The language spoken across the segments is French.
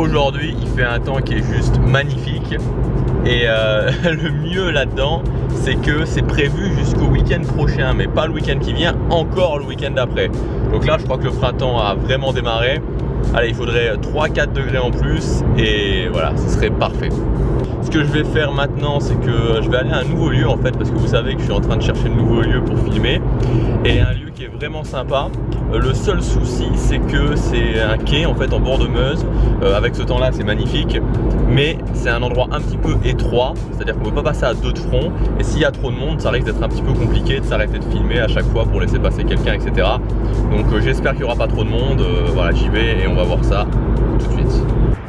aujourd'hui il fait un temps qui est juste magnifique. Et le mieux là-dedans, c'est que c'est prévu jusqu'au week-end prochain, mais pas le week-end qui vient, encore le week-end d'après. Donc là, je crois que le printemps a vraiment démarré. Allez, il faudrait 3-4 degrés en plus et voilà, ce serait parfait. Ce que je vais faire maintenant, c'est que je vais aller à un nouveau lieu en fait, parce que vous savez que je suis en train de chercher de nouveaux lieux pour filmer. Et un lieu qui est vraiment sympa. Le seul souci, c'est que c'est un quai en fait en bord de Meuse. Avec ce temps-là, c'est magnifique, mais c'est un endroit un petit peu étroit, c'est-à-dire qu'on ne peut pas passer à deux de front. Et s'il y a trop de monde, ça risque d'être un petit peu compliqué de s'arrêter de filmer à chaque fois pour laisser passer quelqu'un, etc. Donc j'espère qu'il n'y aura pas trop de monde. Voilà, j'y vais et on va voir ça tout de suite.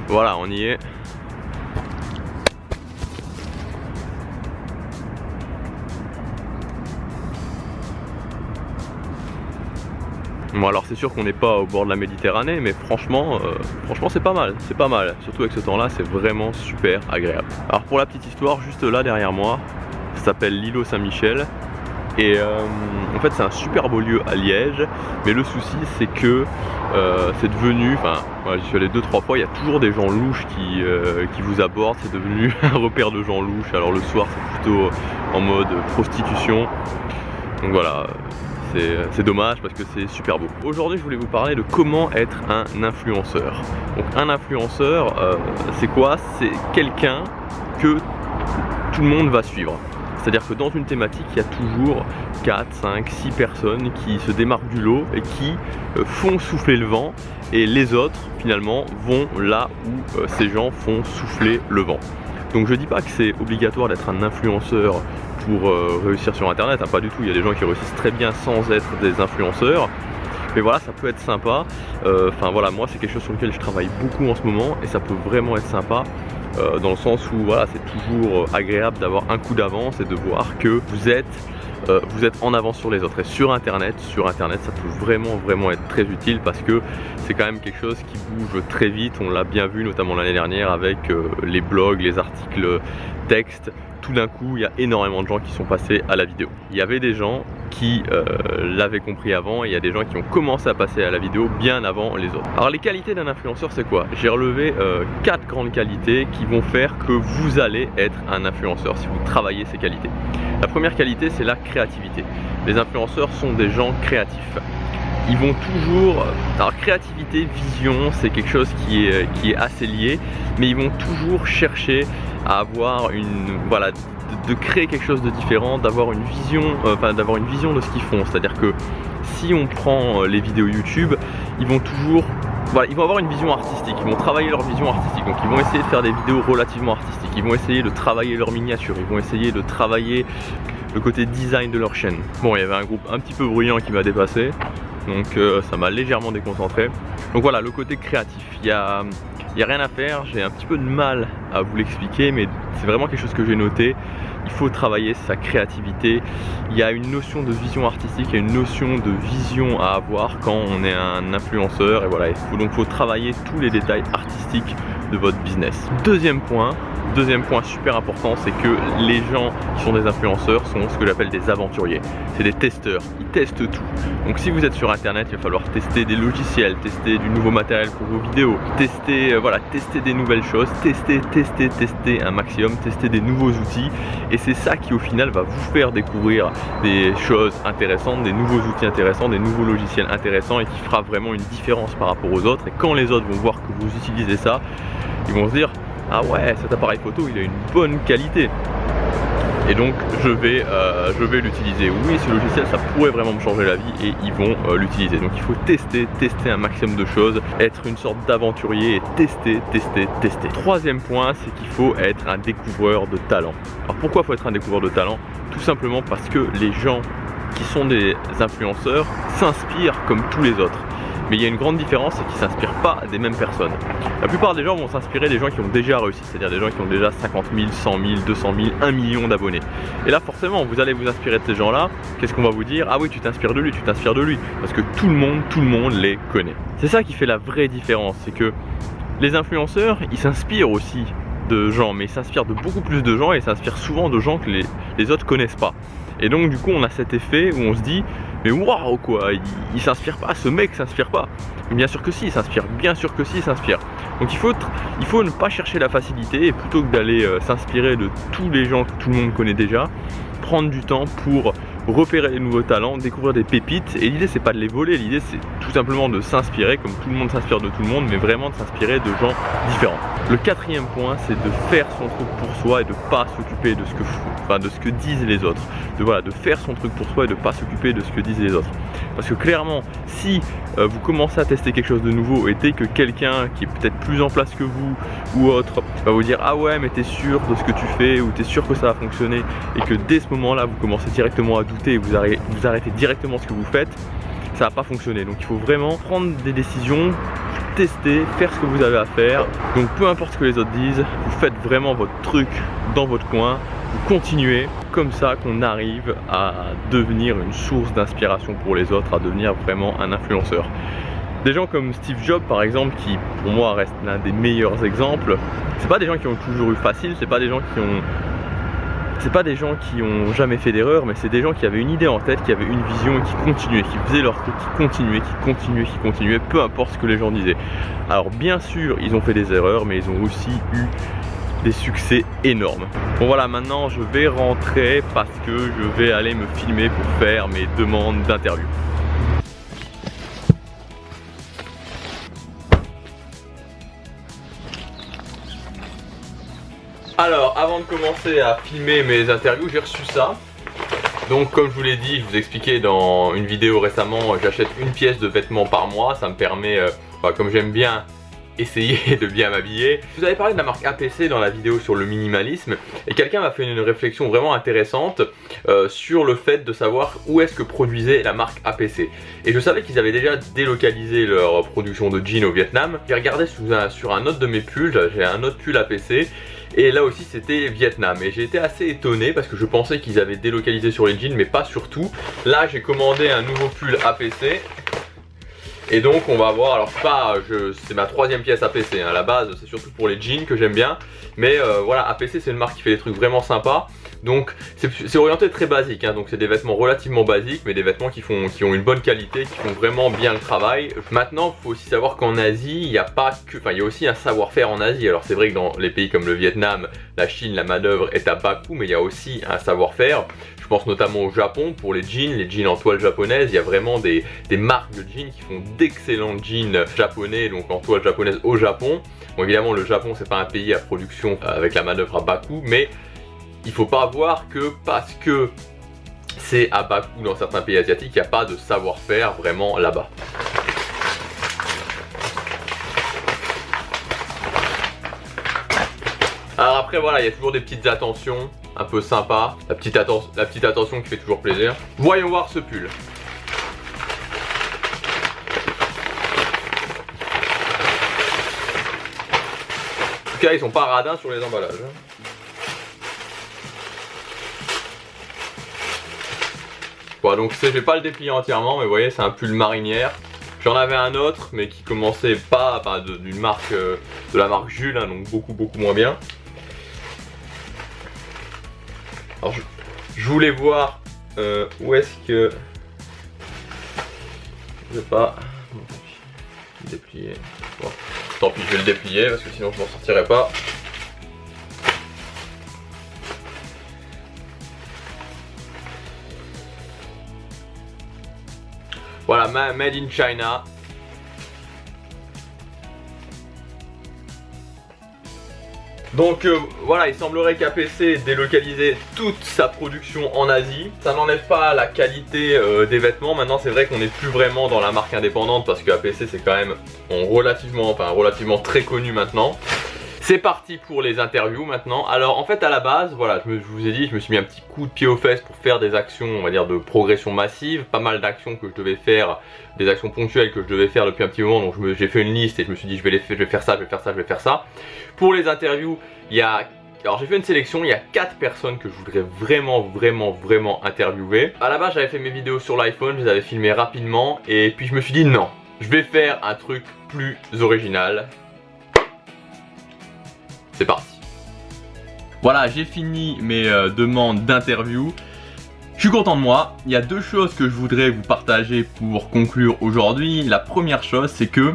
Voilà, on y est. Bon, alors c'est sûr qu'on n'est pas au bord de la Méditerranée, mais franchement c'est pas mal, surtout avec ce temps là, c'est vraiment super agréable. Alors pour la petite histoire, juste là derrière moi, ça s'appelle l'îlot Saint-Michel, et en fait c'est un super beau lieu à Liège, mais le souci c'est que c'est devenu, enfin moi j'y suis allé 2-3 fois, il y a toujours des gens louches qui vous abordent, c'est devenu un repère de gens louches. Alors le soir c'est plutôt en mode prostitution, donc voilà. C'est dommage parce que c'est super beau. Aujourd'hui je voulais vous parler de comment être un influenceur. Donc un influenceur, c'est quoi? C'est quelqu'un que tout le monde va suivre. C'est-à-dire que dans une thématique, il y a toujours 4, 5, 6 personnes qui se démarquent du lot et qui font souffler le vent, et les autres finalement vont là où ces gens font souffler le vent. Donc je dis pas que c'est obligatoire d'être un influenceur pour réussir sur internet, hein, pas du tout. Il y a des gens qui réussissent très bien sans être des influenceurs, mais voilà, ça peut être sympa. Enfin voilà, moi c'est quelque chose sur lequel je travaille beaucoup en ce moment, et ça peut vraiment être sympa dans le sens où voilà, c'est toujours agréable d'avoir un coup d'avance et de voir que vous êtes en avance sur les autres. Et sur internet ça peut vraiment être très utile, parce que c'est quand même quelque chose qui bouge très vite. On l'a bien vu notamment l'année dernière avec les blogs, les articles textes. Tout d'un coup, il y a énormément de gens qui sont passés à la vidéo. Il y avait des gens qui l'avaient compris avant, et il y a des gens qui ont commencé à passer à la vidéo bien avant les autres. Alors les qualités d'un influenceur, c'est quoi? J'ai relevé 4 grandes qualités qui vont faire que vous allez être un influenceur si vous travaillez ces qualités. La première qualité, c'est la créativité. Les influenceurs sont des gens créatifs. Ils vont toujours... Alors créativité, vision, c'est quelque chose qui est assez lié, mais ils vont toujours chercher à avoir voilà, de créer quelque chose de différent, d'avoir une vision, d'avoir une vision de ce qu'ils font. C'est-à-dire que si on prend les vidéos YouTube, ils vont toujours... Voilà, ils vont avoir une vision artistique, ils vont travailler leur vision artistique, donc ils vont essayer de faire des vidéos relativement artistiques, ils vont essayer de travailler leur miniature, ils vont essayer de travailler le côté design de leur chaîne. Bon, il y avait un groupe un petit peu bruyant qui m'a dépassé, donc ça m'a légèrement déconcentré. Donc voilà, le côté créatif, il y a rien à faire, j'ai un petit peu de mal à vous l'expliquer, mais c'est vraiment quelque chose que j'ai noté. Il faut travailler sa créativité. Il y a une notion de vision artistique, il y a une notion de vision à avoir quand on est un influenceur, et voilà, il faut travailler tous les détails artistiques de votre business. Deuxième point super important, c'est que les gens qui sont des influenceurs sont ce que j'appelle des aventuriers. C'est des testeurs, ils testent tout. Donc si vous êtes sur internet, il va falloir tester des logiciels, tester du nouveau matériel pour vos vidéos, tester des nouvelles choses, tester un maximum, tester des nouveaux outils, et c'est ça qui au final va vous faire découvrir des choses intéressantes, des nouveaux outils intéressants, des nouveaux logiciels intéressants, et qui fera vraiment une différence par rapport aux autres. Et quand les autres vont voir que vous utilisez ça, ils vont se dire: ah ouais, cet appareil photo il a une bonne qualité, et donc je vais l'utiliser. Oui, ce logiciel ça pourrait vraiment me changer la vie, et ils vont l'utiliser. Donc il faut tester un maximum de choses, être une sorte d'aventurier et tester. Troisième point, c'est qu'il faut être un découvreur de talent. Alors pourquoi il faut être un découvreur de talent? Tout simplement parce que les gens qui sont des influenceurs s'inspirent comme tous les autres. Mais il y a une grande différence, c'est qu'ils ne s'inspirent pas des mêmes personnes. La plupart des gens vont s'inspirer des gens qui ont déjà réussi, c'est-à-dire des gens qui ont déjà 50 000, 100 000, 200 000, 1 million d'abonnés. Et là forcément, vous allez vous inspirer de ces gens-là. Qu'est-ce qu'on va vous dire? Ah oui, tu t'inspires de lui, parce que tout le monde les connaît. C'est ça qui fait la vraie différence, c'est que les influenceurs, ils s'inspirent aussi de gens, mais ils s'inspirent de beaucoup plus de gens, et ils s'inspirent souvent de gens que les autres connaissent pas. Et donc du coup on a cet effet où on se dit: mais waouh quoi, il s'inspire pas, ce mec s'inspire pas. Mais bien sûr que si, il s'inspire, bien sûr que si, il s'inspire. Donc il faut ne pas chercher la facilité et plutôt que d'aller s'inspirer de tous les gens que tout le monde connaît déjà, prendre du temps pour repérer les nouveaux talents, découvrir des pépites. Et l'idée c'est pas de les voler, l'idée c'est tout simplement de s'inspirer, comme tout le monde s'inspire de tout le monde, mais vraiment de s'inspirer de gens différents. Le quatrième point, c'est de faire son truc pour soi et de pas s'occuper de ce que disent les autres. De faire son truc pour soi et de pas s'occuper de ce que disent les autres. Parce que clairement, si vous commencez à tester quelque chose de nouveau et dès que quelqu'un qui est peut-être plus en place que vous ou autre va vous dire ah ouais mais t'es sûr de ce que tu fais ou t'es sûr que ça va fonctionner, et que dès ce moment là vous commencez directement à douter et vous arrêtez directement ce que vous faites, ça va pas fonctionner. Donc il faut vraiment prendre des décisions, tester, faire ce que vous avez à faire. Donc peu importe ce que les autres disent, vous faites vraiment votre truc dans votre coin, vous continuez, comme ça qu'on arrive à devenir une source d'inspiration pour les autres, à devenir vraiment un influenceur. Des gens comme Steve Jobs par exemple, qui pour moi reste l'un des meilleurs exemples, c'est pas des gens qui ont toujours eu facile, c'est pas des gens qui ont jamais fait d'erreur, mais c'est des gens qui avaient une idée en tête, qui avaient une vision et qui continuaient, qui faisaient leur truc, qui continuaient, peu importe ce que les gens disaient. Alors bien sûr, ils ont fait des erreurs, mais ils ont aussi eu des succès énormes. Bon voilà, maintenant je vais rentrer parce que je vais aller me filmer pour faire mes demandes d'interview. Alors, avant de commencer à filmer mes interviews, j'ai reçu ça. Donc comme je vous l'ai dit, je vous expliquais dans une vidéo récemment, j'achète une pièce de vêtements par mois. Ça me permet, comme j'aime bien essayer de bien m'habiller. Je vous avais parlé de la marque APC dans la vidéo sur le minimalisme, et quelqu'un m'a fait une réflexion vraiment intéressante sur le fait de savoir où est-ce que produisait la marque APC. Et je savais qu'ils avaient déjà délocalisé leur production de jeans au Vietnam. J'ai regardé sur un autre de mes pulls, j'ai un autre pull APC, et là aussi c'était Vietnam, et j'ai été assez étonné parce que je pensais qu'ils avaient délocalisé sur les jeans, mais pas sur tout. Là j'ai commandé un nouveau pull APC. Et donc on va voir, alors c'est ma troisième pièce APC, hein. À la base c'est surtout pour les jeans que j'aime bien. Mais voilà, APC c'est une marque qui fait des trucs vraiment sympas. Donc c'est orienté très basique, hein. Donc c'est des vêtements relativement basiques, mais des vêtements qui ont une bonne qualité, qui font vraiment bien le travail. Maintenant il faut aussi savoir qu'en Asie, il y a aussi un savoir-faire en Asie. Alors c'est vrai que dans les pays comme le Vietnam, la Chine, la main d'œuvre est à bas coût, mais il y a aussi un savoir-faire. Je pense notamment au Japon pour les jeans en toile japonaise. Il y a vraiment des marques de jeans qui font d'excellents jeans japonais, donc en toile japonaise au Japon. Bon évidemment le Japon c'est pas un pays à production avec la main d'œuvre à bas coût, mais il faut pas voir que parce que c'est à bas coût dans certains pays asiatiques, il n'y a pas de savoir-faire vraiment là-bas. Alors après voilà, il y a toujours des petites attentions un peu sympas, la petite attention qui fait toujours plaisir. Voyons voir ce pull. En tout cas ils sont pas radins sur les emballages. Voilà, donc je vais pas le déplier entièrement, mais vous voyez c'est un pull marinière. J'en avais un autre mais qui commençait pas, d'une marque, de la marque Jules, hein, donc beaucoup moins bien. Alors je voulais voir où est-ce que... Je vais pas... déplier. Bon, tant pis, je vais le déplier parce que sinon je m'en sortirai pas. Voilà, made in China. Donc voilà, il semblerait qu'APC délocalisé toute sa production en Asie. Ça n'enlève pas la qualité des vêtements. Maintenant c'est vrai qu'on n'est plus vraiment dans la marque indépendante parce que APC c'est quand même relativement très connu maintenant. C'est parti pour les interviews maintenant. Alors en fait à la base, voilà, je vous ai dit, je me suis mis un petit coup de pied aux fesses pour faire des actions, on va dire de progression massive. Pas mal d'actions que je devais faire, des actions ponctuelles que je devais faire depuis un petit moment. Donc j'ai fait une liste et je me suis dit je vais faire ça, je vais faire ça. Pour les interviews, alors j'ai fait une sélection, il y a 4 personnes que je voudrais vraiment interviewer. À la base j'avais fait mes vidéos sur l'iPhone, je les avais filmées rapidement. Et puis je me suis dit non, je vais faire un truc plus original. C'est parti. Voilà, j'ai fini mes demandes d'interview. Je suis content de moi. Il y a 2 choses que je voudrais vous partager pour conclure aujourd'hui. La première chose, c'est que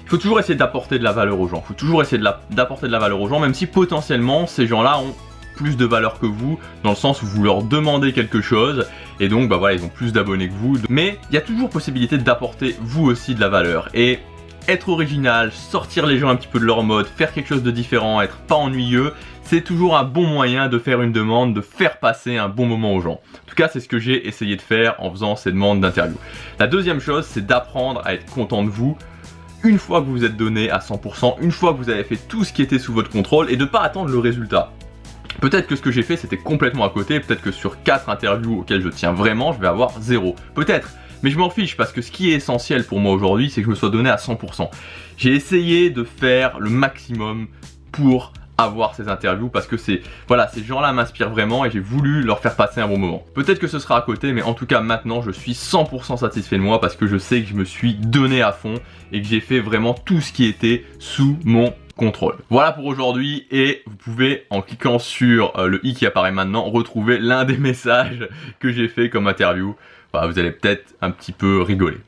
Il faut toujours essayer d'apporter de la valeur aux gens. Il faut toujours essayer d'apporter de la valeur aux gens, même si potentiellement ces gens-là ont plus de valeur que vous, dans le sens où vous leur demandez quelque chose, et donc bah voilà, ils ont plus d'abonnés que vous. Mais il y a toujours possibilité d'apporter vous aussi de la valeur. Et être original, sortir les gens un petit peu de leur mode, faire quelque chose de différent, être pas ennuyeux, c'est toujours un bon moyen de faire une demande, de faire passer un bon moment aux gens. En tout cas, c'est ce que j'ai essayé de faire en faisant ces demandes d'interview. La deuxième chose, c'est d'apprendre à être content de vous une fois que vous vous êtes donné à 100%, une fois que vous avez fait tout ce qui était sous votre contrôle et de ne pas attendre le résultat. Peut-être que ce que j'ai fait c'était complètement à côté, peut-être que sur 4 interviews auxquelles je tiens vraiment, je vais avoir 0. Peut-être, mais je m'en fiche parce que ce qui est essentiel pour moi aujourd'hui, c'est que je me sois donné à 100%. J'ai essayé de faire le maximum pour avoir ces interviews parce que voilà, ces gens-là m'inspirent vraiment et j'ai voulu leur faire passer un bon moment. Peut-être que ce sera à côté, mais en tout cas maintenant je suis 100% satisfait de moi parce que je sais que je me suis donné à fond et que j'ai fait vraiment tout ce qui était sous mon contrôle. Voilà pour aujourd'hui et vous pouvez en cliquant sur le i qui apparaît maintenant retrouver l'un des messages que j'ai fait comme interview. Bah, vous allez peut-être un petit peu rigoler.